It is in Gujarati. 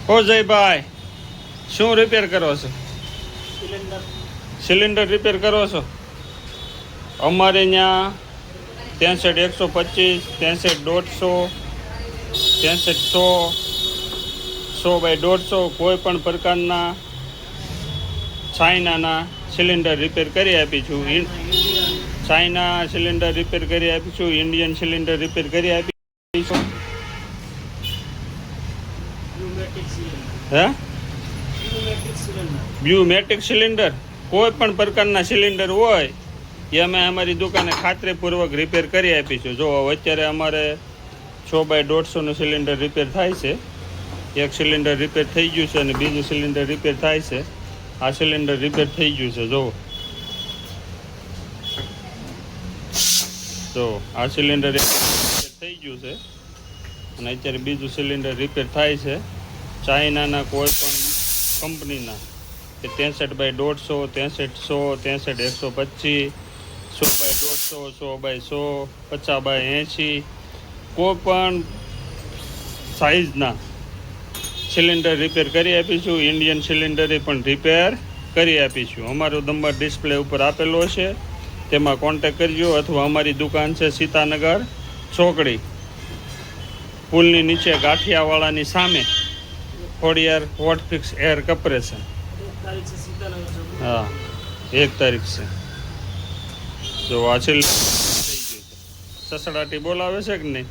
ઓ જયભાઈ, શું રિપેર કરો છો? સિલિન્ડર રિપેર કરો છો? અમારે ત્યાં 63 125, 63 150, 63 100, 100/150 કોઈ પણ પ્રકારના ચાઇનાના સિલિન્ડર રિપેર કરી આપીશું. ચાઇના સિલિન્ડર રિપેર કરી આપીશું. ઇન્ડિયન સિલિન્ડર રિપેર કરી આપીશું. હે બ્યુમેટ્રિક સિલિન્ડર કોઈ પણ પ્રકારના સિલિન્ડર હોય એ અમે અમારી દુકાને ખાતરીપૂર્વક રિપેર કરી આપીશું. જો અત્યારે અમારે 100/150નું સિલિન્ડર રિપેર થાય છે. એક સિલિન્ડર રિપેર થઈ ગયું છે અને બીજું સિલિન્ડર રિપેર થાય છે. આ સિલિન્ડર રિપેર થઈ ગયું છે. જો આ સિલિન્ડર રિપેર થઈ ગયું છે અને અત્યારે બીજું સિલિન્ડર રિપેર થાય છે. ચાઇનાના કોઈ પણ કંપનીના કે 63/150, 63 100, 100/150, 100/100, 50/80 કોઈ પણ સાઇઝના સિલિન્ડર રિપેર કરી આપીશું. ઇન્ડિયન સિલિન્ડર પણ રિપેર કરી આપીશું. અમારો નંબર ડિસ્પ્લે ઉપર આપેલો છે, તેમાં કોન્ટેક કરજો. અથવા અમારી દુકાન છે સીતાનગર ચોકડી, પુલની નીચે ગાંઠિયાવાળાની સામે, ખોડિયાર હોટફિક્સ એર કમ્પ્રેશન. હા, 1 તારીખ છે. જો આ થઈ ગયું છે. સસડાટી બોલાવે છે કે નહીં?